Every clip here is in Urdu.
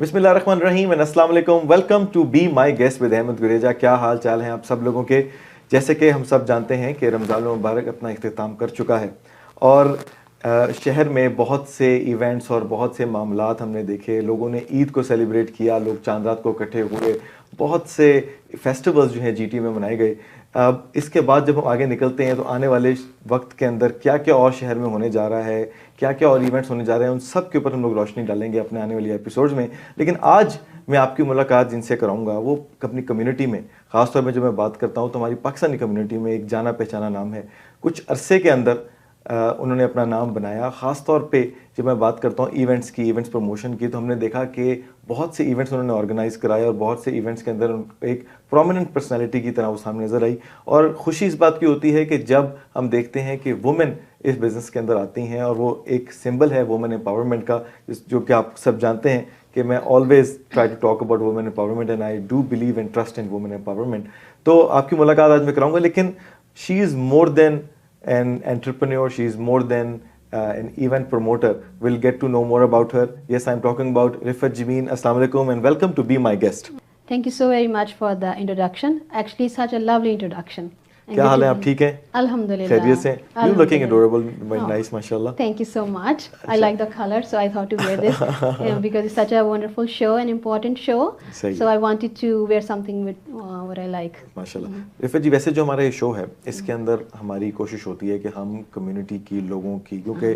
بسم اللہ الرحمن الرحیم and السلام علیکم. Welcome to be my guest with Ahmed Gareja. کیا حال چال ہیں آپ سب لوگوں کے؟ جیسے کہ ہم سب جانتے ہیں کہ رمضان المبارک اپنا اختتام کر چکا ہے اور شہر میں بہت سے ایونٹس اور بہت سے معاملات ہم نے دیکھے. لوگوں نے عید کو سیلیبریٹ کیا, لوگ چاند رات کو اکٹھے ہوئے, بہت سے فیسٹیولز جو ہیں جی ٹی میں منائے گئے. اب اس کے بعد جب ہم آگے نکلتے ہیں تو آنے والے وقت کے اندر کیا کیا اور شہر میں ہونے جا رہا ہے, کیا کیا اور ایونٹس ہونے جا رہے ہیں, ان سب کے اوپر ہم لوگ روشنی ڈالیں گے اپنے آنے والی ایپیسوڈز میں. لیکن آج میں آپ کی ملاقات جن سے کراؤں گا وہ اپنی کمیونٹی میں, خاص طور پہ جو میں بات کرتا ہوں تو ہماری پاکستانی کمیونٹی میں ایک جانا پہچانا نام ہے. کچھ عرصے کے اندر انہوں نے اپنا نام بنایا. خاص طور پہ جب میں بات کرتا ہوں ایونٹس کی, ایونٹس پروموشن کی, تو ہم نے دیکھا کہ بہت سے ایونٹس انہوں نے آرگنائز کرائے اور بہت سے ایونٹس کے اندر ایک پرومیننٹ پرسنالٹی کی طرح وہ سامنے نظر آئی. اور خوشی اس بات کی ہوتی ہے کہ جب ہم دیکھتے ہیں کہ وومن اس بزنس کے اندر آتی ہیں, اور وہ ایک سمبل ہے وومن امپاورمنٹ کا, جو کہ آپ سب جانتے ہیں کہ میں always try to talk about women empowerment and I do believe and trust in women empowerment. تو آپ کی ملاقات آج میں کراؤں گا, لیکن شی از مور دین an entrepreneur, she is more than an event promoter. We'll get to know more about her. Yes, I'm talking about Rifat Jameen. Assalamu alaikum and welcome to be my guest. Thank you so very much for the introduction. Actually, such a lovely introduction. کیا حال ہے, آپ ٹھیک ہیں؟ Alhamdulillah. خیریت سے؟ You looking adorable, very nice, mashallah. Thank you so much. I like the color, so I thought to wear this because it's such a wonderful show, an important show. So I wanted to wear something with what I like. ماشاءاللہ. رفت جی, ویسے جو ہمارا یہ شو ہے اس کے اندر ہماری کوشش ہوتی ہے کہ ہم کمیونٹی کی لوگوں کی, کیونکہ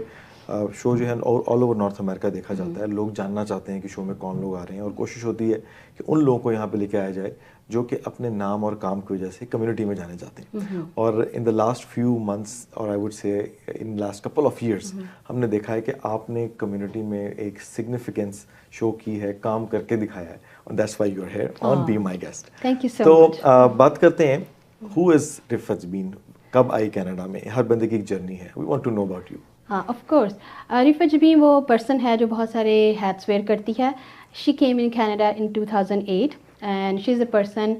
شو جو ہے آل اوور نارتھ امریکہ دیکھا جاتا ہے, لوگ جاننا چاہتے ہیں کہ شو میں کون لوگ آ رہے ہیں, اور کوشش ہوتی ہے کہ ان لوگوں کو یہاں پہ لے کے آیا جائے جو کہ اپنے نام اور کام کی وجہ سے کمیونٹی میں جانے جاتے ہیں. اور ان دا لاسٹ فیو منتھس اور I would say in last couple of years ہم نے دیکھا ہے کہ آپ نے کمیونٹی میں ایک سگنیفیکینس شو کی ہے, کام کر کے دکھایا ہے, اور that's why you are here on Be my Guest. Thank you so much. تو بات کرتے ہیں, ہو از رفت جمین, کب آئی کینیڈا میں؟ ہر بندے کی ایک جرنی ہے, we want to know about you. ہاں, آف کورس رفت جمین وہ پرسن ہے جو بہت سارے ہیٹس ویئر کرتی ہے. She came in Canada in 2008 and she is a person,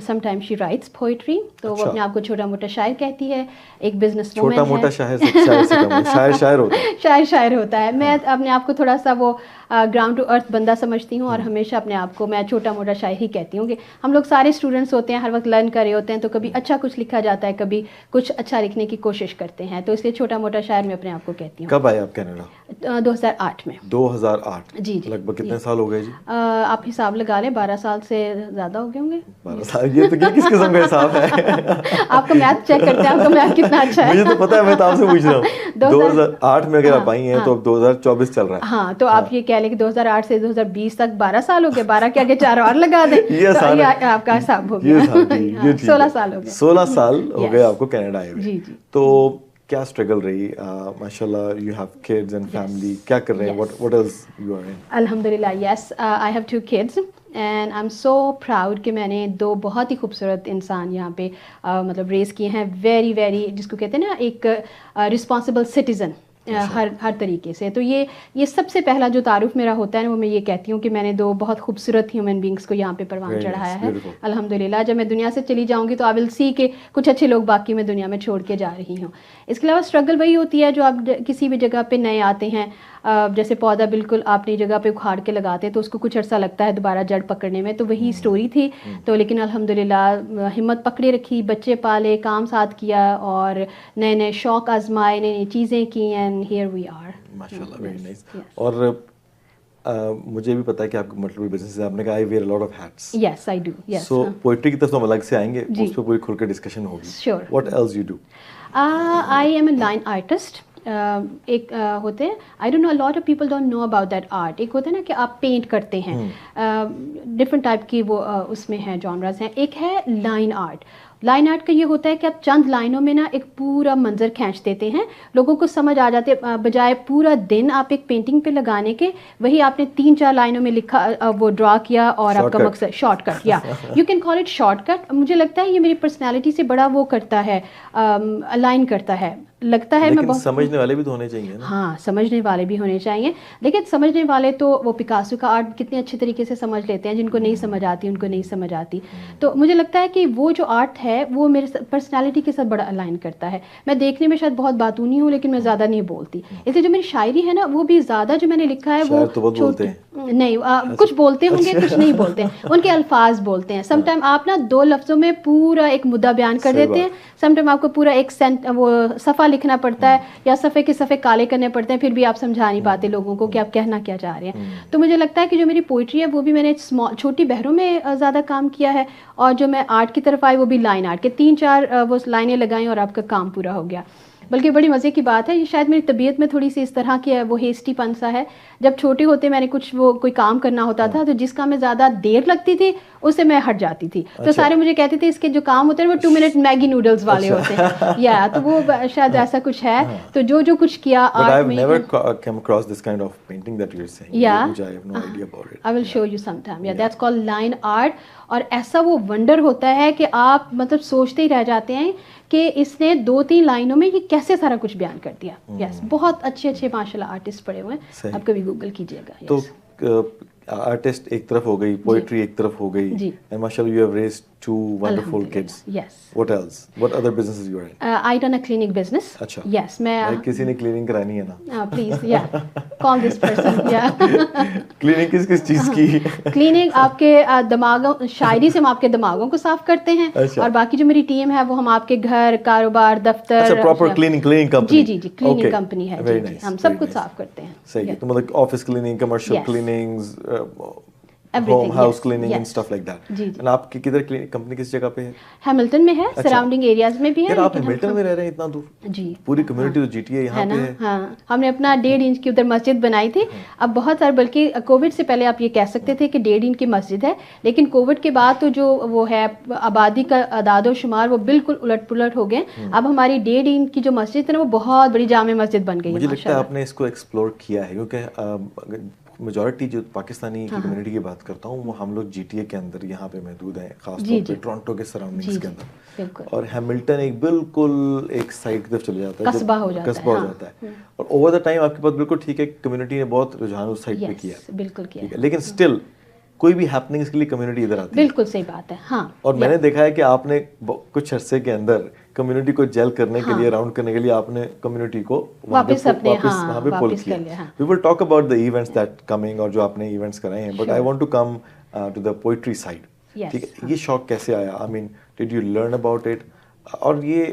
sometimes she writes poetry. تو وہ اپنے آپ کو چھوٹا موٹا شاعر کہتی ہے, ایک بزنس وومن ہے. چھوٹا موٹا شاعر ہوتا ہے. شاعر ہوتا ہے. میں اپنے آپ کو تھوڑا سا وہ گراؤنڈ ٹو ارتھ بندہ سمجھتی ہوں, اور ہمیشہ اپنے آپ کو میں چھوٹا موٹا شاعر ہی کہتی ہوں. کہ ہم لوگ سارے اسٹوڈنٹس ہوتے ہیں, ہر وقت لرن کر رہے ہوتے ہیں, تو کبھی اچھا کچھ لکھا جاتا ہے, کبھی کچھ اچھا لکھنے کی کوشش کرتے ہیں, تو اس لیے چھوٹا موٹا شاعر میں اپنے آپ کو کہتی ہوں. کب آئے آپ کینیڈا؟ 2008 میں. 2008. جی. لگ بھگ کتنے سال ہو گئے جی؟ آپ حساب لگا لیں, 12 سال سے زیادہ ہو گئے ہوں گے. 12 سال, یہ تو کس قسم کا حساب ہے؟ آپ کا میتھ چیک کرتے ہیں, آپ کا میتھ کتنا اچھا ہے. مجھے تو پتہ ہے, میں تو آپ سے پوچھ رہا ہوں. 2008 میں اگر آپ آئی ہیں تو اب 2024 چل رہا ہے. ہاں, تو آپ یہ کہہ لیں کہ 2008 سے 2020 تک 12 سال ہو گئے. 12 کے آگے 4 اور لگا دیں, یہ آپ کا حساب ہو گیا. 16 سال ہو گئے. 16 سال ہو گئے آپ کو کینیڈا آئے ہوئے. جی. تو کیا اسٹرگل رہی؟ ماشاءاللہ you have kids and family, کیا کر رہے ہیں, what else you are in? الحمدللہ, yes, I have 2 kids and I am so proud کہ میں نے 2 بہت ہی خوبصورت انسان یہاں پہ مطلب ریز کیے ہیں. ویری ویری, جس کو کہتے ہیں نا ایک رسپانسبل سٹیزن ہر طریقے سے. تو یہ سب سے پہلا جو تعارف میرا ہوتا ہے نا, وہ میں یہ کہتی ہوں کہ میں نے 2 بہت خوبصورت ہیومن بینگس کو یہاں پہ پروان چڑھایا ہے. الحمدللہ, جب میں دنیا سے چلی جاؤں گی تو آئی ول سی کہ کچھ اچھے لوگ باقی میں دنیا میں چھوڑ کے جا رہی ہوں. اس کے علاوہ اسٹرگل وہی ہوتی ہے جو آپ کسی بھی جگہ پہ نئے آتے ہیں, جیسے پودا بالکل آپ نئی جگہ پہ اکھاڑ کے لگاتے تو اس کو کچھ عرصہ لگتا ہے دوبارہ جڑ پکڑنے میں. تو وہی اسٹوری تھی. تو لیکن الحمدللہ ہمت پکڑے رکھی, بچے پالے, کام ساتھ کیا, اور نئے نئے شوق آزمائے, نئی نئی چیزیں کی, اینڈ ہیئر وی آر. ماشاءاللہ, ویری نائس. اور مجھے بھی پتا ہے کہ آپ کا ملٹیپل بزنس ہے. آپ نے کہا I wear a lot of hats. Yes I do. Yes. So poetry کی طرف ہم الگ سے آئیں گے, اس پہ پوری کھل کے ڈسکشن ہوگی. Sure. What else you do? I am a line artist. ایک ہوتے ہیں, I don't know, a lot of people don't know about that art. ایک ہوتا ہے نا کہ آپ پینٹ کرتے ہیں, ڈفرنٹ ٹائپ کی وہ اس میں ہیں جانرز ہیں. ایک ہے لائن آرٹ. لائن آرٹ کا یہ ہوتا ہے کہ آپ چند لائنوں میں نا ایک پورا منظر کھینچ دیتے ہیں, لوگوں کو سمجھ آ جاتے, بجائے پورا دن آپ ایک پینٹنگ پہ لگانے کے, وہی آپ نے 3-4 لائنوں میں لکھا, وہ ڈرا کیا, اور آپ کا مقصد شارٹ کٹ. یا you can call it shortcut. مجھے لگتا ہے یہ میری پرسنالٹی سے بڑا وہ کرتا ہے, الائن کرتا ہے. لگتا ہے میں بہت سمجھنے والے بھی تو ہونے چاہیے نا. ہاں, سمجھنے والے بھی ہونے چاہیے. لیکن سمجھنے والے تو وہ پکاسو کا آرٹ کتنے اچھے طریقے سے سمجھ لیتے ہیں, جن کو نہیں سمجھ آتی ان کو نہیں سمجھ آتی. تو مجھے لگتا ہے کہ وہ جو آرٹ ہے ہے وہ میرے پرسنالٹی کے ساتھ بڑا الائن کرتا ہے. میں دیکھنے میں شاید بہت باتونی ہوں لیکن میں زیادہ نہیں بولتی, اس لیے جو میری شاعری ہے نا وہ بھی زیادہ جو میں نے لکھا ہے وہ نہیں کچھ بولتے ہوں گے کچھ نہیں بولتے, ان کے الفاظ بولتے ہیں. سم ٹائم آپ نا 2 لفظوں میں پورا ایک مدعا بیان کر دیتے ہیں, سم ٹائم آپ کو پورا ایک وہ صفحہ لکھنا پڑتا ہے یا صفحے کے صفحے کالے کرنے پڑتے ہیں, پھر بھی آپ سمجھا نہیں پاتے لوگوں کو کہ آپ کہنا کیا چاہ رہے ہیں. تو مجھے لگتا ہے کہ جو میری پوئٹری ہے وہ بھی میں نے چھوٹی بحروں میں زیادہ کام کیا ہے, اور جو میں آرٹ کی طرف آئی وہ بھی لائن آرٹ کے 3-4 وہ لائنیں لگائیں اور آپ کا کام پورا ہو گیا. بلکہ بڑی مزے کی بات ہے, یہ شاید میری طبیعت میں تھوڑی سی اس طرح کی ہے, وہ ہیسٹی پن سا ہے. جب چھوٹے ہوتے میں نے کوئی کام کرنا ہوتا تھا تو جس کام میں زیادہ دیر لگتی تھی اس سے میں ہٹ جاتی تھی. تو سارے مجھے کہتے تھے اس کے جو کام ہوتے ہیں وہ 2 منٹ میگی نوڈلز والے ہوتے ہیں, یا تو وہ شاید ایسا کچھ ہے. تو جو کچھ کیا آرٹ میں, I will show you sometime. Yeah, that's called line art. اور ایسا وہ ونڈر ہوتا ہے کہ آپ مطلب سوچتے ہی رہ جاتے ہیں کہ اس نے 2-3 لائنوں میں یہ کیسے سارا کچھ بیان کر دیا. یس, بہت اچھے ماشاء اللہ آرٹسٹ پڑے ہوئے ہیں, آپ کبھی گوگل کیجیے گا. تو آرٹسٹ ایک طرف ہو گئی, پوئٹری ایک طرف ہو گئی, and mashallah you have raised 2 wonderful kids. Yes. What else? What other businesses you are in? I run a clinic business. اچھا. Yes, میں کسی نے کلیننگ کرانی ہے نا. Please, yeah. Call this person. Yeah. Cleaning کس چیز کی؟ کلیننگ آپ کے دماغوں, شاعری سے ہم آپ کے دماغوں کو صاف کرتے ہیں, اور باقی جو میری ٹیم ہے وہ ہم آپ کے گھر, کاروبار, دفتر. اچھا, پراپر کلیننگ کمپنی. جی کلیننگ کمپنی ہے. جی ہم سب کچھ صاف کرتے ہیں. صحیح ہے. تو مطلب office cleaning, commercial cleanings, home house cleaning and stuff like that. And آپ کی کدھر کمپنی کس جگہ پہ ہے؟ ہیملٹن میں ہے, سراؤنڈنگ ایریاز میں بھی ہے. آپ ہیملٹن میں رہ رہے ہیں اتنا دور؟ جی, پوری کمیونٹی تو جی ٹی اے یہاں پہ ہے. ہاں, ہم نے اپنا 1.5 انچ کی ادھر مسجد بنائی تھی. اب بہت سارے, بلکہ کووڈ سے پہلے آپ یہ کہہ سکتے تھے کہ 1.5 انچ کی مسجد ہے, لیکن کووڈ کے بعد تو جو وہ ہے آبادی کا اعداد و شمار وہ بالکل الٹ پلٹ ہو گئے. اب ہماری 1.5 انچ کی جو مسجد ہے نا وہ بہت بڑی جامع مسجد بن گئی ہے. مجھے لگتا ہے آپ نے اس کو ایکسپلور کیا ہے, کیونکہ میجورٹی جو پاکستانی کی کمیونٹی کی بات کرتا ہوں وہ ہم لوگ جی ٹی اے کے اندر یہاں پہ محدود ہیں, خاص طور پہ ٹورنٹو کے سراؤنڈنگز کے اندر. اور ہیملٹن ایک بالکل ایک سائڈ کی طرف چلے جاتا ہے, قصبہ ہو جاتا ہے. اور اوور دا ٹائم آپ کے پاس بالکل ٹھیک ہے, کمیونٹی نے بہت رجحان اس سائڈ پہ کیا, بالکل کیا, لیکن اسٹل کوئی بھی ہیپننگز کے لیے کمیونٹی ادھر آتی ہے. بالکل صحیح بات ہے. ہاں, اور میں نے دیکھا ہے کہ آپ نے کچھ عرصے کے اندر کمیونٹی کو جیل کرنے کے لیے, راؤنڈ کرنے کے لیے آپ نے کمیونٹی کو واپس وہاں پہ پل کیا. We will talk about the events that coming, اور جو آپ نے ایونٹس کرائے ہیں, but I want to come to the poetry side. ٹھیک ہے, یہ شوق کیسے آیا؟ I mean did you learn about it? اور یہ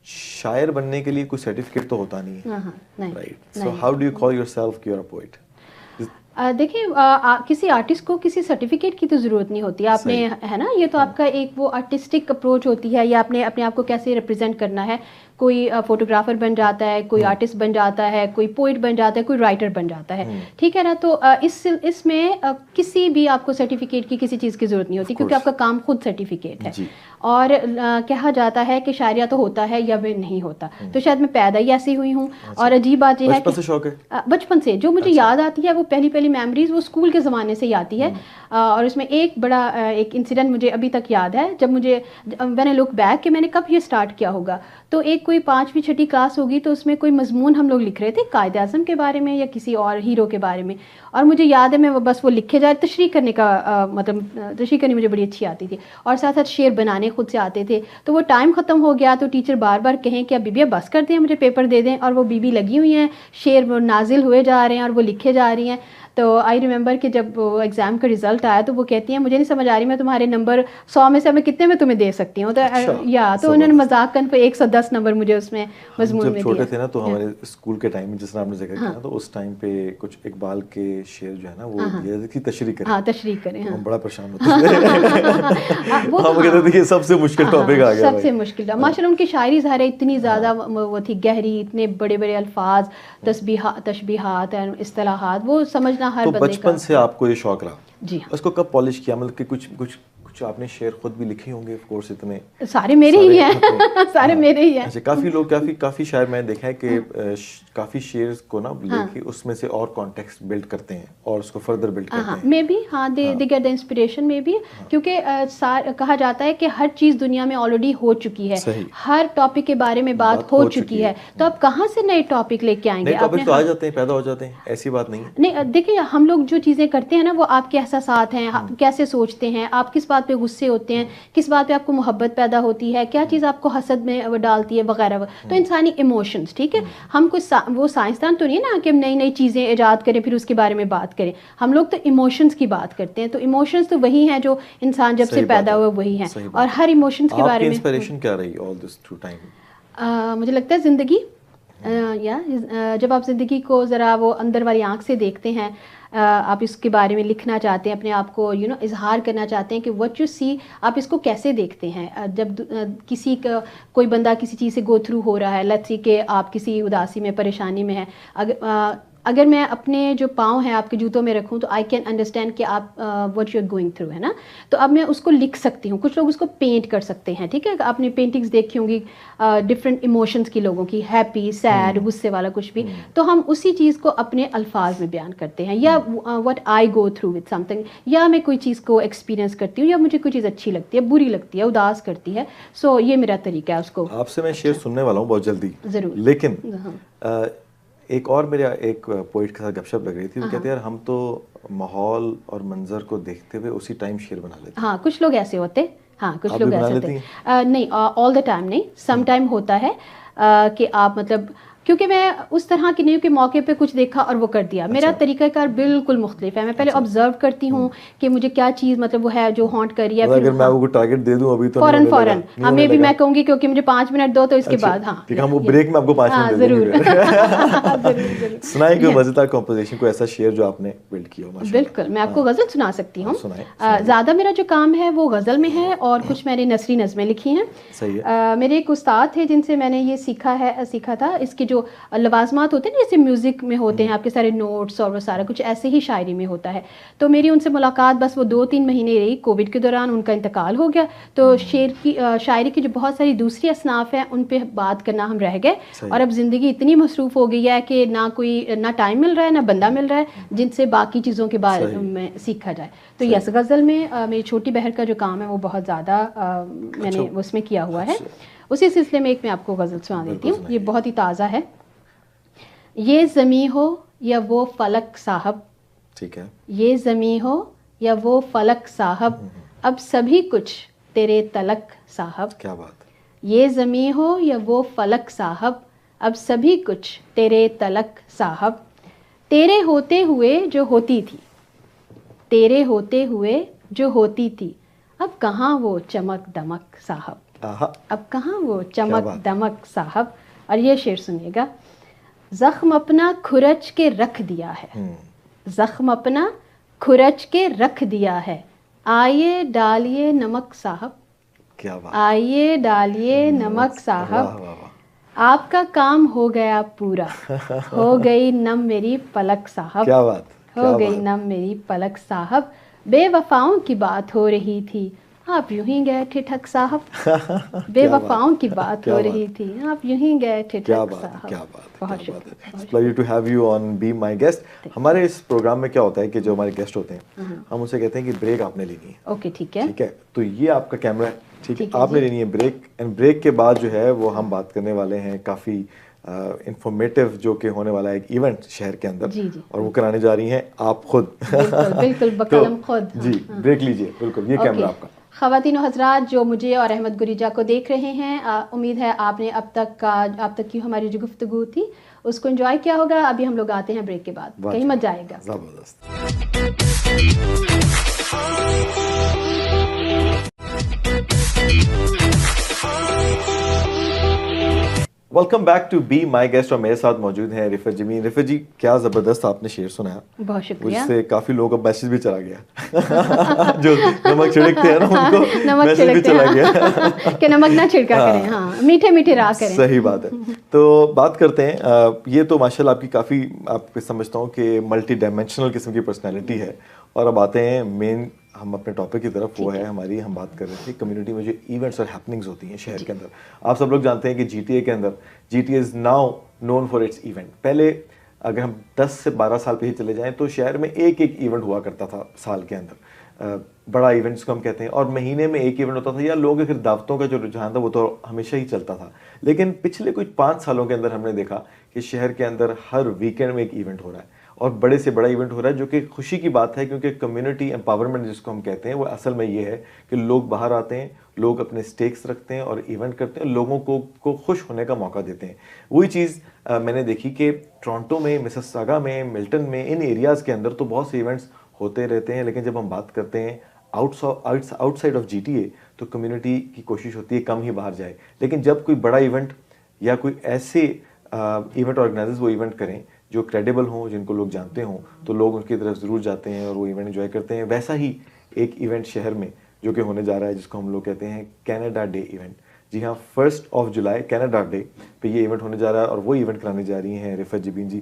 شاعر بننے کے لیے کوئی سرٹیفکیٹ تو ہوتا نہیں ہے, right? So how do you call your self کہ یو آر اے پوئٹ؟ دیکھیں, کسی آرٹسٹ کو کسی سرٹیفکیٹ کی تو ضرورت نہیں ہوتی. آپ نے, ہے نا, یہ تو آپ کا ایک وہ آرٹسٹک اپروچ ہوتی ہے, یا آپ نے اپنے آپ کو کیسے ریپرزینٹ کرنا ہے. کوئی فوٹوگرافر بن جاتا ہے, کوئی آرٹسٹ بن جاتا ہے, کوئی پوئٹ بن جاتا ہے, کوئی رائٹر بن جاتا ہے. ٹھیک ہے نا. تو اس میں کسی بھی آپ کو سرٹیفکیٹ کی کسی چیز کی ضرورت نہیں ہوتی, کیونکہ آپ کا کام خود سرٹیفکیٹ ہے. اور کہا جاتا ہے کہ شاعریہ تو ہوتا ہے یا وہ نہیں ہوتا. تو شاید میں پیدا ہی ایسی ہوئی ہوں. اور عجیب بات یہ ہے کہ بچپن سے جو مجھے یاد آتی ہے وہ پہلی میموریز وہ اسکول کے زمانے سے ہی آتی ہے. اور اس میں ایک بڑا ایک انسیڈنٹ مجھے ابھی تک یاد ہے, جب مجھے میں نے لک بیک کہ میں نے کب یہ اسٹارٹ کیا ہوگا. تو ایک کوئی 5ویں 6ٹھی کلاس ہوگی, تو اس میں کوئی مضمون ہم لوگ لکھ رہے تھے قائد اعظم کے بارے میں یا کسی اور ہیرو کے بارے میں. اور مجھے یاد ہے میں بس وہ لکھے جائے, تشریح کرنے کا مطلب تشریح کرنی مجھے بڑی اچھی آتی تھی, اور ساتھ ساتھ شعر بنانے خود سے آتے تھے. تو وہ ٹائم ختم ہو گیا تو ٹیچر بار بار کہیں کہ اب بیبی اب بس کر دیں, مجھے پیپر دے دیں. اور وہ بیبی لگی ہوئی ہیں, شعر نازل ہوئے جا رہے ہیں اور وہ لکھے جا رہی ہیں. تو آئی ریممبر کہ جب ایگزام کا رزلٹ آیا تو وہ کہتی ہیں مجھے نہیں سمجھ آ رہی میں تمہارے نمبر 100 میں سے میں کتنے میں تمہیں دے سکتی ہوں. تو انہوں نے مذاقاً پہ 110 نمبر مجھے اس میں مضمون میں دیا. جب چھوٹے تھے نا تو ہمارے اسکول کے ٹائم میں جس طرح آپ نے ذکر کیا تو اس ٹائم پہ کچھ اقبال کے شعر جو ہے نا وہ تشریح کریں. ہاں, تشریح کریں. ہم بڑا پریشان ہوتے تھے, ہم کہتے تھے یہ سب سے مشکل ٹاپک آ گیا. سب سے مشکل تھا ماشاء اللہ. ان کی شاعری ظاہر اتنی زیادہ وہ تھی گہری, اتنے بڑے بڑے الفاظ, تشبیہات, اصطلاحات, وہ سمجھنا ہر بندے کا. بچپن سے آپ کو یہ شوق رہا؟ جی. اس کو کب پالش کیا؟ مطلب کہ کچھ آپ نے شعر خود بھی لکھے ہوں گے آف کورس, اتنے سارے میرے ہی ہیں, سارے میرے ہی ہیں. اچھا, کافی لوگ کافی شاعر میں نے دیکھا ہے کہ کافی شعر کو نا لے کے اس میں سے اور کانٹیکسٹ بلڈ کرتے ہیں اور اس کو فردر بلڈ کرتے ہیں. میں بھی, ہاں, دے گیٹ دا انسپریشن میں بھی, کیونکہ کہا جاتا ہے کہ ہر چیز دنیا میں آلریڈی ہو چکی ہے, ہر ٹاپک کے بارے میں بات ہو چکی ہے, تو آپ کہاں سے نئے ٹاپک لے کے آئیں گے؟ ٹاپک تو آ جاتے ہیں, پیدا ہو جاتے ہیں, ایسی بات نہیں ہے. نہیں, دیکھیں ہم لوگ جو چیزیں کرتے ہیں نا وہ آپ کے احساسات ہیں, کیسے سوچتے ہیں, آپ کس بات بات پہ غصے ہوتے ہیں, کس بات پہ آپ کو محبت پیدا ہوتی ہے, کیا چیز آپ کو حسد میں وہ ڈالتی ہے وغیرہ. تو انسانی ایموشنز, ٹھیک ہے, ہم کوئی وہ سائنسدان تو نہیں ہے نا کہ ہم نئی نئی چیزیں ایجاد کریں پھر اس کے بارے میں بات کریں. ہم لوگ تو ایموشنز کی بات کرتے ہیں. تو ایموشنز تو وہی ہیں جو انسان جب سے پیدا ہوا وہی ہیں, اور ہر ایموشنز کے بارے میں. انسپریشن کیا رہی آل دس تھرو ٹائم؟ مجھے لگتا ہے زندگی, جب آپ زندگی کو ذرا وہ اندر والی آنکھ سے دیکھتے ہیں, آپ اس کے بارے میں لکھنا چاہتے ہیں, اپنے آپ کو اظہار کرنا چاہتے ہیں کہ وٹ یو سی, آپ اس کو کیسے دیکھتے ہیں. جب کسی کا کوئی بندہ کسی چیز سے گو تھرو ہو رہا ہے, لیٹس سی کہ آپ کسی اداسی میں پریشانی میں ہیں, اگر میں اپنے جو پاؤں ہیں آپ کے جوتوں میں رکھوں تو آئی کین انڈرسٹینڈ کہ آپ what you are going through, ہے نا. تو اب میں اس کو لکھ سکتی ہوں. کچھ لوگ اس کو پینٹ کر سکتے ہیں, ٹھیک ہے, آپ نے پینٹنگز دیکھی ہوں گی ڈفرینٹ ایموشنز کی لوگوں کی, ہیپی, سیڈ, غصے والا کچھ بھی. تو ہم اسی چیز کو اپنے الفاظ میں بیان کرتے ہیں, یا what I go through with some thing, یا میں کوئی چیز کو ایکسپیرینس کرتی ہوں, یا مجھے کوئی چیز اچھی لگتی ہے, بری لگتی ہے, اداس کرتی ہے. سو یہ میرا طریقہ ہے اس کو. آپ سے میں شعر سننے والا ہوں بہت جلدی ضرور, لیکن ایک اور میرا ایک پوئٹ کے ساتھ گپ شپ لگ رہی تھی, وہ کہتے ہیں یار ہم تو ماحول اور منظر کو دیکھتے ہوئے اسی ٹائم شعر بنا لیتے ہیں. ہاں, کچھ لوگ ایسے ہوتے, ہاں کچھ لوگ ایسے ہوتے ہیں. نہیں, آل دا ٹائم نہیں, سم ٹائم ہوتا ہے کہ آپ مطلب, کیونکہ میں اس طرح کی نہیں ہوں کہ موقع پہ کچھ دیکھا اور وہ کر دیا. میرا طریقہ کار بالکل مختلف ہے. میں پہلے آبزرو کرتی ہوں کہ مجھے کیا چیز مطلب وہ ہے جو ہانٹ کر رہی ہے. اگر میں آپ کو ٹارگٹ دے دوں ابھی تو فوراً ہمیں بھی میں کہوں گی کیونکہ مجھے 5 منٹ دو, تو اس کے بعد. ہاں ٹھیک ہے, ہم وہ بریک میں آپ کو 5 منٹ دے دیں گے. سنائیں کوئی مزیدار کمپوزیشن, کوئی ایسا شعر جو آپ نے بلڈ کیا ہو. بالکل, میں آپ کو غزل سنا سکتی ہوں. زیادہ میرا جو کام ہے وہ غزل میں ہے, اور کچھ میں نے نثری نظمیں لکھی ہیں. میرے ایک استاد تھے جن سے میں نے یہ سیکھا تھا. اس کے جو لوازمات ہوتے ہیں نا, جیسے میوزک میں ہوتے ہیں آپ کے سارے نوٹس, اور وہ سارا کچھ ایسے ہی شاعری میں ہوتا ہے. تو میری ان سے ملاقات بس وہ 2-3 مہینے رہی. کووڈ کے دوران ان کا انتقال ہو گیا, تو شاعری کی جو بہت ساری دوسری اصناف ہیں ان پہ بات کرنا ہم رہ گئے. اور اب زندگی اتنی مصروف ہو گئی ہے کہ نہ ٹائم مل رہا ہے, نہ بندہ مل رہا ہے جن سے باقی چیزوں کے بارے میں سیکھا جائے. تو یس, غزل میں میری چھوٹی بہن کا جو کام ہے وہ بہت زیادہ میں نے اس میں کیا ہوا ہے. اسی سلسلے میں ایک میں آپ کو غزل سنا دیتی ہوں, یہ بہت ہی تازہ ہے. یہ زمیں ہو یا وہ فلک صاحب, ٹھیک ہے, یہ زمیں ہو یا وہ فلک صاحب, اب سبھی کچھ تیرے تلک صاحب. کیا بات. یہ زمیں ہو یا وہ فلک صاحب, اب سبھی کچھ تیرے تلک صاحب. تیرے ہوتے ہوئے جو ہوتی تھی, تیرے ہوتے ہوئے جو ہوتی تھی, اب کہاں وہ چمک دمک صاحب, اب کہاں وہ چمک دمک صاحب. اور یہ شعر سنیے گا. زخم اپنا کھرچ کے رکھ دیا ہے, زخم اپنا کھرچ کے رکھ دیا ہے, آئیے ڈالیے نمک صاحب. کیا بات. آئیے ڈالیے نمک صاحب, آپ کا کام ہو گیا پورا, ہو گئی نم میری پلک صاحب. کیا بات. ہو گئی نم میری پلک صاحب. بے وفاؤں کی بات ہو رہی تھی, آپ یوں ہی گئے ٹھٹک صاحب. بے وفاؤں کی بات ہو رہی تھی, آپ یوں ہی گئے ٹھٹک صاحب. کیا بات. بہت شکریہ. Pleasure to have you on Be my Guest. ہمارے اس پروگرام میں کیا ہوتا ہے کہ جو ہمارے گیسٹ ہوتے ہیں ہم ان سے کہتے ہیں کہ بریک آپ نے لینی ہے. اوکے, ٹھیک ہے, ٹھیک ہے. تو یہ آپ کا کیمرہ ہے, ٹھیک ہے, آپ نے لینی ہے بریک. اینڈ بریک کے بعد جو ہے وہ ہم بات کرنے والے ہیں کافی انفارمیٹیو جو کہ ہونے والا ہے ایک ایونٹ شہر کے اندر, اور وہ کرانے جا رہی ہیں آپ خود. بالکل بقلم خود. جی, بریک لیجیے. بالکل, یہ کیمرہ آپ کا. خواتین و حضرات جو مجھے اور احمد گریجا کو دیکھ رہے ہیں, امید ہے آپ نے اب تک کی ہماری جو گفتگو تھی اس کو انجوائے کیا ہوگا. ابھی ہم لوگ آتے ہیں بریک کے بعد, کہیں مت جائے گا. زبردست. Welcome back to be my Guest. اور میرے ساتھ موجود ہیں رفت جمیل. رفت جی, کیا زبردست آپ نے شعر سنایا. بہت شکریہ. مجھ سے کافی لوگوں کا میسج بھی چلا گیا جو نمک چھڑکتے ہیں نا, ان کو میسج بھی چلا گیا کہ نمک نہ چھڑکا کریں. ہاں, میٹھے میٹھے راہ کریں. صحیح بات ہے. تو بات کرتے ہیں, یہ تو ماشاءاللہ آپ کی کافی, آپ سمجھتا ہوں کہ ملٹی ڈائمینشنل قسم کی پرسنالٹی ہے. اور اب آتے ہیں مین ہم اپنے ٹاپک کی طرف, وہ ہے ہماری, ہم بات کر رہے تھے کمیونٹی میں جو ایونٹس اور ہیپننگز ہوتی ہیں شہر کے اندر. آپ سب لوگ جانتے ہیں کہ جی ٹی اے کے اندر, G T A is now known for its event. پہلے اگر ہم 10 سے 12 سال پہ ہی چلے جائیں تو شہر میں ایک ایونٹ ہوا کرتا تھا سال کے اندر, بڑا ایونٹ جس کو ہم کہتے ہیں, اور مہینے میں ایک ایونٹ ہوتا تھا, یا لوگ پھر دعوتوں کا جو رجحان تھا وہ تو ہمیشہ ہی چلتا تھا. لیکن پچھلے کچھ 5 سالوں کے اندر ہم نے دیکھا کہ شہر کے اندر ہر ویکینڈ میں ایک ایونٹ ہو رہا ہے, اور بڑے سے بڑا ایونٹ ہو رہا ہے جو کہ خوشی کی بات ہے, کیونکہ کمیونٹی امپاورمنٹ جس کو ہم کہتے ہیں وہ اصل میں یہ ہے کہ لوگ باہر آتے ہیں, لوگ اپنے سٹیکس رکھتے ہیں اور ایونٹ کرتے ہیں, لوگوں کو خوش ہونے کا موقع دیتے ہیں. وہی چیز میں نے دیکھی کہ ٹورانٹو میں, مسیساگا میں, ملٹن میں, ان ایریاز کے اندر تو بہت سے ایونٹس ہوتے رہتے ہیں, لیکن جب ہم بات کرتے ہیں outside of G T A تو کمیونٹی کی کوشش ہوتی ہے کم ہی باہر جائے. لیکن جب کوئی بڑا ایونٹ یا کوئی ایسے ایونٹ آرگنائزرز وہ ایونٹ کریں جو کریڈیبل ہوں, جن کو لوگ جانتے ہوں, تو لوگ ان کی طرف ضرور جاتے ہیں اور وہ ایونٹ انجوائے کرتے ہیں. ویسا ہی ایک ایونٹ شہر میں جو کہ ہونے جا رہا ہے جس کو ہم لوگ کہتے ہیں کینیڈا ڈے ایونٹ. جی ہاں, 1 جولائی کینیڈا ڈے پہ یہ ایونٹ ہونے جا رہا ہے, اور وہ ایونٹ کرانے جا رہی ہیں رفعت جبین جی.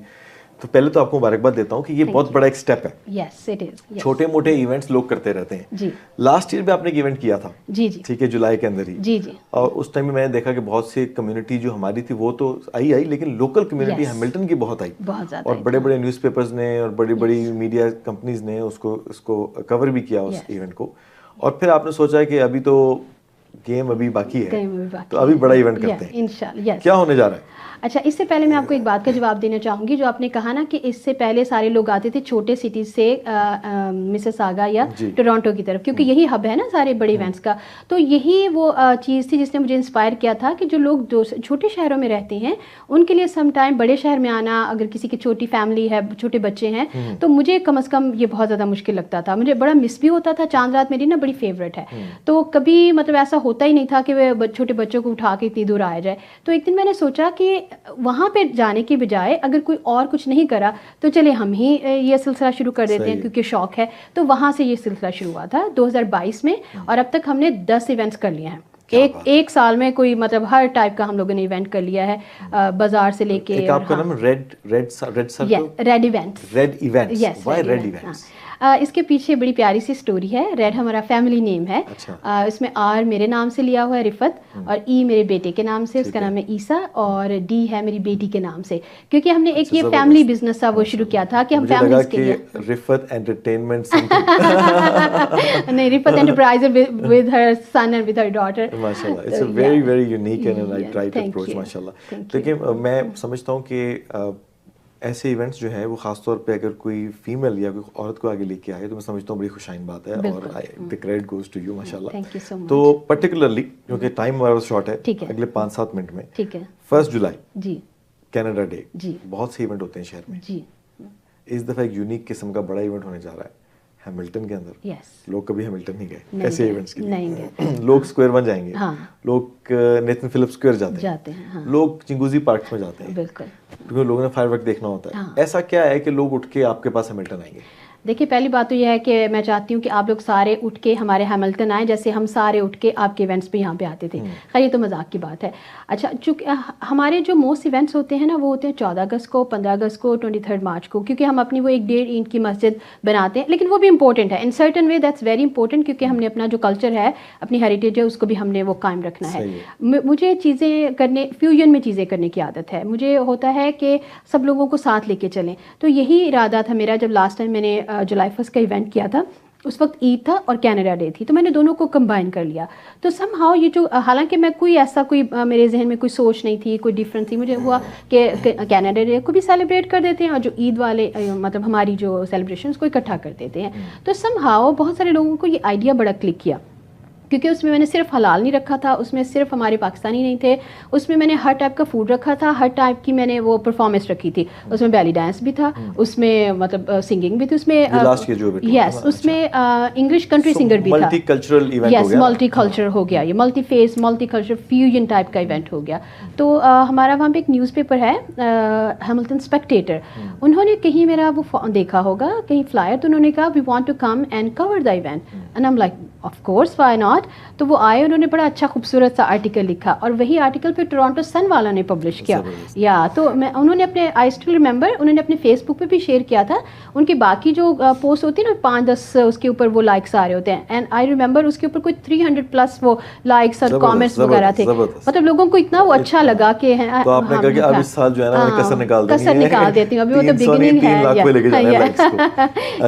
تو پہلے تو آپ کو مبارکباد دیتا ہوں کہ یہ بہت بڑا ایک سٹیپ ہے. Yes it is. چھوٹے موٹے ایونٹس لوگ کرتے رہتے ہیں. جی, لاسٹ ایئر بھی آپ نے ایک ایونٹ کیا تھا. جی جی, ٹھیک ہے, جولائی کے اندر ہی. جی جی. اور اس ٹائم میں نے دیکھا کہ بہت سی کمیونٹی جو ہماری تھی وہ تو آئی, لیکن لوکل کمیونٹی ہیملٹن کی بہت آئی, بہت زیادہ, اور بڑے بڑے نیوز پیپرز نے اور بڑی بڑی میڈیا کمپنیز نے اس کو کور بھی کیا اس ایونٹ کو. اور پھر آپ نے سوچا کہ ابھی تو گیم ابھی باقی ہے, تو ابھی بڑا ایونٹ کرتے ہیں. انشاءاللہ. کیا ہونے جا رہا ہے؟ اچھا, اس سے پہلے میں آپ کو ایک بات کا جواب دینا چاہوں گی. جو آپ نے کہا نا کہ اس سے پہلے سارے لوگ آتے تھے چھوٹے سٹیز سے مسیساگا یا ٹورانٹو کی طرف, کیونکہ یہی ہب ہے نا سارے بڑے ایونٹس کا. تو یہی وہ چیز تھی جس نے مجھے انسپائر کیا تھا کہ جو لوگ چھوٹے شہروں میں رہتے ہیں ان کے لیے سم ٹائم بڑے شہر میں آنا, اگر کسی کی چھوٹی فیملی ہے, چھوٹے بچے ہیں, تو مجھے کم از کم یہ بہت زیادہ مشکل لگتا تھا. مجھے بڑا مس بھی ہوتا تھا. چاند رات میری نا بڑی فیوریٹ ہے, تو کبھی مطلب ایسا ہوتا ہی نہیں تھا کہ چھوٹے بچوں کو اٹھا کے اتنی دور آیا جائے. تو ایک دن میں نے سوچا کہ وہاں پہ جانے کی بجائے اگر کوئی اور کچھ نہیں کرا تو چلے ہم ہی یہ سلسلہ شروع کر دیتے ہیں, کیونکہ شوق ہے. تو وہاں سے یہ سلسلہ شروع ہوا تھا 2022 میں, اور اب تک ہم نے 10 ایونٹس کر لیے ہیں. ایک سال میں کوئی مطلب ہر ٹائپ کا ہم لوگوں نے ایونٹ کر لیا ہے, بازار سے لے کے. آپ کا نام ریڈ ایونٹس. اس کے پیچھے بڑی پیاری سی سٹوری ہے. ریڈ ہمارا فیملی نیم ہے. اس میں آر میرے نام سے لیا ہوا ہے رفعت, اور ای میرے بیٹے کے نام سے, اس کا نام ہے عیسیٰ, اور ڈی ہے میری بیٹی کے نام سے, کیونکہ ہم نے ایک یہ فیملی بزنس تھا وہ شروع کیا تھا کہ ہم فیملیز کے لیے. رفعت انٹرٹینمنٹ نہیں, Riffat enterpriser with her son and with her daughter. ماشاءاللہ, it's a very very unique and right approach. ماشاءاللہ. دیکھیں, میں سمجھتا ہوں کہ ایسے ایونٹس جو ہیں وہ خاص طور پہ اگر کوئی فیمیل یا کوئی عورت کو آگے لے کے آئے تو میں سمجھتا ہوں بڑی خوشائن بات ہے, اور the credit goes to you. ماشاءاللہ. تو پرٹیکولرلی کیونکہ ٹائم ہمارا شارٹ ہے, اگلے 5-7 منٹ میں 1 جولائی جی کینیڈا ڈے, بہت سے ایونٹ ہوتے ہیں شہر میں. اس دفعہ ایک یونیک قسم کا بڑا ایونٹ ہونے جا رہا ہے ہیملٹن کے اندر. لوگ کبھی ہیملٹن نہیں گئے ایسے ایونٹس کے لیے. لوگ اسکوائر 1 جائیں گے, لوگ نیتھن فلپ اسکوائر جاتے ہیں, لوگ چنگوزی پارک میں جاتے ہیں, کیونکہ لوگوں نے فائر ورک دیکھنا ہوتا ہے. ایسا کیا ہے کہ لوگ اٹھ کے آپ کے پاس ہیملٹن آئیں گے؟ دیکھیے, پہلی بات تو یہ ہے کہ میں چاہتی ہوں کہ آپ لوگ سارے اٹھ کے ہمارے ہیملٹن آئیں, جیسے ہم سارے اٹھ کے آپ کے ایونٹس پہ یہاں پہ آتے تھے. خیر یہ تو مذاق کی بات ہے. اچھا, چونکہ ہمارے جو موسٹ ایونٹس ہوتے ہیں نا وہ ہوتے ہیں 14 اگست کو, 15 اگست کو, 23 مارچ کو, کیونکہ ہم اپنی وہ 1.5 اینٹ کی مسجد بناتے ہیں. لیکن وہ بھی امپورٹنٹ ہے in certain way, that's very important, کیونکہ ہم نے اپنا جو کلچر ہے, اپنی ہیریٹیج ہے, اس کو بھی ہم نے وہ قائم رکھنا ہے. مجھے چیزیں کرنے, فیوژن میں چیزیں کرنے کی عادت ہے. مجھے ہوتا ہے کہ سب لوگوں کو ساتھ لے کے چلیں. تو یہی ارادہ تھا میرا جب لاسٹ ٹائم میں نے جولائی 1 کا ایونٹ کیا تھا. اس وقت عید تھا اور کینیڈا ڈے تھی, تو میں نے دونوں کو کمبائن کر لیا. تو سم ہاؤ یہ جو, حالانکہ میں کوئی ایسا کوئی میرے ذہن میں کوئی سوچ نہیں تھی, کوئی ڈفرینس تھی, مجھے ہوا کہ کینیڈا ڈے کو بھی سیلیبریٹ کر دیتے ہیں اور جو عید والے مطلب ہماری جو سیلیبریشنس کو اکٹھا کر دیتے ہیں. تو سم ہاؤ بہت سارے لوگوں کو یہ آئیڈیا بڑا کلک کیا, کیونکہ اس میں نے صرف حلال نہیں رکھا تھا, اس میں صرف ہمارے پاکستانی نہیں تھے, اس میں نے ہر ٹائپ کا فوڈ رکھا تھا, ہر ٹائپ کی میں نے وہ پرفارمنس رکھی تھی. اس میں بیلی ڈانس بھی تھا, اس میں مطلب سنگنگ بھی تھی, اس میں یس, اس میں انگلش کنٹری سنگر بھی تھا. Multi cultural event yes, multi culture ہو گیا, یہ multi face multi culture fusion type کا ایونٹ ہو گیا. تو ہمارا وہاں پہ ایک نیوز پیپر ہے ہیملٹن اسپیکٹیٹر, انہوں نے کہیں میرا وہ دیکھا ہوگا کہیں فلائر, تو انہوں نے کہا we want to come and cover the event, and I am like of course why not. تو وہ آئے, انہوں نے بڑا اچھا خوبصورت سا آرٹیکل لکھا, اور وہی آرٹیکل پھر ٹورانٹو سن والوں نے پبلش کیا. یا تو انہوں نے اپنے, آئی اسٹل ریمبر, انہوں نے اپنے فیس بک پہ بھی شیئر کیا تھا. ان کی باقی جو پوسٹ ہوتی ہے نا 5-10 اس کے اوپر وہ لائکس آ رہے ہوتے ہیں, اینڈ آئی ریمبر اس کے اوپر کوئی 300+ وہ لائکس اور کامنٹس وغیرہ تھے. مطلب لوگوں کو اتنا وہ اچھا لگا کہ تو آپ نے کہا کہ اب اس سال جو ہے نا میں کسر نکال دیتی ہوں, ابھی وہ تو بگننگ ہے.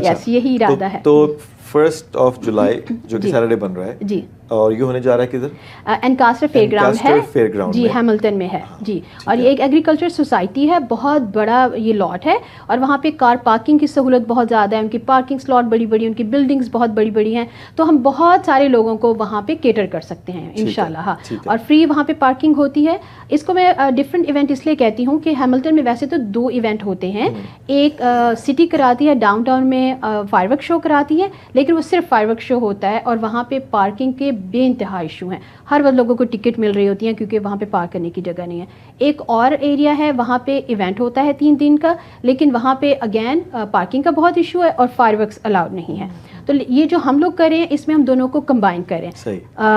یس, یہی ارادہ ہے. تو 1 جولائی جو کہ سیٹرڈے بن رہا ہے, جی اور یہ ہونے جا رہا ہے کدھر؟ اینکاسٹر فیئر گراؤنڈ ہے فیئر گراؤنڈ جی، ہیملٹن میں ہے جی. اور یہ ایک ایگریکلچر سوسائٹی ہے، بہت بڑا یہ لاٹ ہے، اور وہاں پہ کار پارکنگ کی سہولت بہت زیادہ ہے، ان کی پارکنگ سلاٹ بڑی بڑی، ان کی بلڈنگس بہت بڑی بڑی ہیں، تو ہم بہت سارے لوگوں کو وہاں پہ کیٹر کر سکتے ہیں انشاءاللہ. ہاں، اور فری وہاں پہ پارکنگ ہوتی ہے. اس کو میں ڈفرینٹ ایونٹ اس لیے کہتی ہوں کہ ہیملٹن میں ویسے تو 2 ایونٹ ہوتے ہیں. ایک سٹی کراتی ہے ڈاؤن ٹاؤن میں فائر ورک شو کراتی ہے، لیکن وہ صرف فائر ورک شو ہوتا ہے، اور وہاں پہ پارکنگ کے بے انتہا ایشو ہیں. ہر وقت لوگوں کو ٹکٹ مل رہی ہوتی ہیں کیونکہ وہاں پہ پارک کرنے کی جگہ نہیں ہے. ایک اور ایریا ہے، وہاں پہ ایونٹ ہوتا ہے 3 دن کا، لیکن وہاں پہ اگین پارکنگ کا بہت ایشو ہے اور فائر ورکس الاؤڈ نہیں ہے. تو یہ جو ہم لوگ کریں اس میں ہم دونوں کو کمبائن کریں.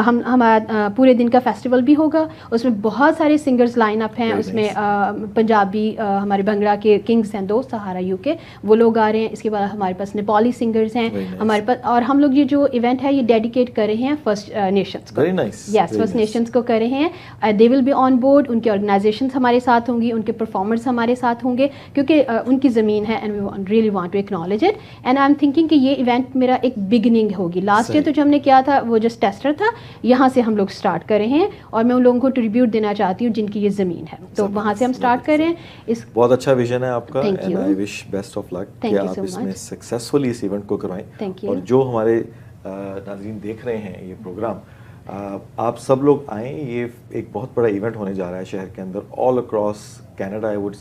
ہمارا پورے دن کا فیسٹیول بھی ہوگا، اس میں بہت سارے سنگرز لائن اپ ہیں. اس میں پنجابی ہمارے بھنگڑا کے کنگز ہیں 2 سہارا یو کے، وہ لوگ آ رہے ہیں. اس کے بعد ہمارے پاس نیپالی سنگرز ہیں ہمارے پاس. اور ہم لوگ یہ جو ایونٹ ہے یہ ڈیڈیکیٹ کر رہے ہیں فرسٹ نیشنز کو. یس، فرسٹ نیشنز کو کر رہے ہیں. دے ول بی آن بورڈ. ان کے آرگنائزیشنز ہمارے ساتھ ہوں گی، ان کے پرفارمرز ہمارے ساتھ ہوں گے، کیونکہ ان کی زمین ہے and we really want to acknowledge it. And I am thinking کہ یہ ایونٹ میرا ایک بگننگ ہوگی. لاسٹ ایئر تو جو ہم نے کیا تھا وہ جسٹ ٹیسٹر تھا، یہاں سے ہم لوگ اسٹارٹ کر رہے ہیں، اور میں ان لوگوں کو ٹریبیوٹ دینا چاہتی ہوں جن کی یہ زمین ہے، تو وہاں سے ہم اسٹارٹ کر رہے ہیں. بہت اچھا ویژن ہے آپ کا، and I wish best of luck کہ آپ اس میں سکسیسفلی اس ایونٹ کو کروائیں. اور جو ہمارے ناظرین دیکھ رہے ہیں یہ پروگرام، آپ سب لوگ آئیں. یہ ایک بہت بڑا ایونٹ ہونے جا رہا ہے شہر کے اندر، آل اکراس کینیڈا. آئی ول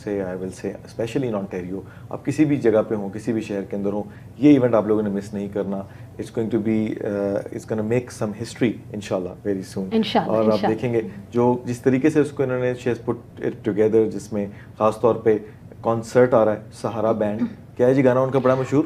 سے اسپیشلی ان انٹیریو. آپ کسی بھی جگہ پہ ہوں، کسی بھی شہر کے اندر ہوں، یہ ایونٹ آپ لوگوں نے مس نہیں کرنا. It's going to be it's gonna make some history انشاءاللہ ویری سون. اور آپ دیکھیں گے جو جس طریقے سے اس کو انہوں نے she has put it together, جس میں خاص طور پہ کانسرٹ آ رہا ہے سہارا بینڈ. کیا ہے جی گانا ان کا بڑا مشہور؟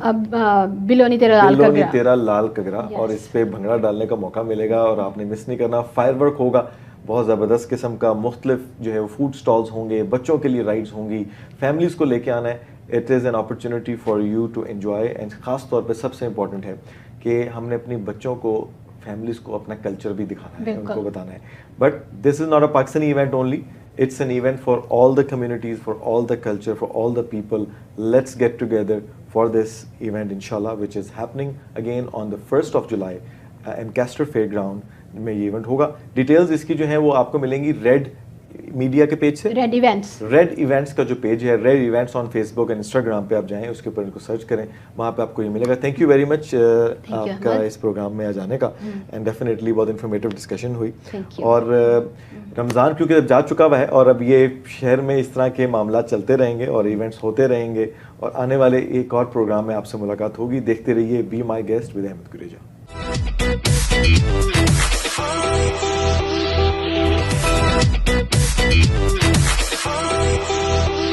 بلونی تیرا لال کگرا. اور اس پہ بھنگڑا ڈالنے کا موقع ملے گا اور آپ نے مس نہیں کرنا. فائر ورک ہوگا بہت زبردست قسم کا، مختلف جو ہے وہ فوڈ سٹالز ہوں گے، بچوں کے لیے رائڈز ہوں گی، فیملیز کو لے کے آنا ہے. It is an opportunity for you to enjoy. And خاص طور پہ سب سے امپورٹنٹ ہے کہ ہم نے اپنی بچوں کو، فیملیز کو اپنا کلچر بھی دکھانا ہے، ان کو بتانا ہے. But this is not a Pakistani event only. It's an event for all the communities, for all the culture, for all the people. Let's get together for this event inshallah, which is happening again on the 1st of July Ancaster Fairground میں یہ ایونٹ ہوگا. ڈیٹیلز اس کی جو ہیں وہ آپ کو ملیں گی ریڈ میڈیا کے پیج سے. ریڈ ایونٹس کا جو پیج ہے، Red Events on Facebook and Instagram پہ آپ جائیں، اس کے اوپر ان کو سرچ کریں، وہاں پہ آپ کو یہ ملے گا. تھینک یو ویری مچ آپ کا اس پروگرام میں آ جانے کا، اینڈ ڈیفینیٹلی بہت انفارمیٹیو ڈسکشن ہوئی. اور رمضان کیونکہ اب جا چکا ہوا ہے، اور اب یہ شہر میں اس طرح کے معاملات چلتے رہیں گے اور ایونٹس ہوتے رہیں گے، اور آنے والے ایک اور پروگرام میں آپ سے ملاقات ہوگی. دیکھتے رہیے be my guest with Ahmed Gareja. Oh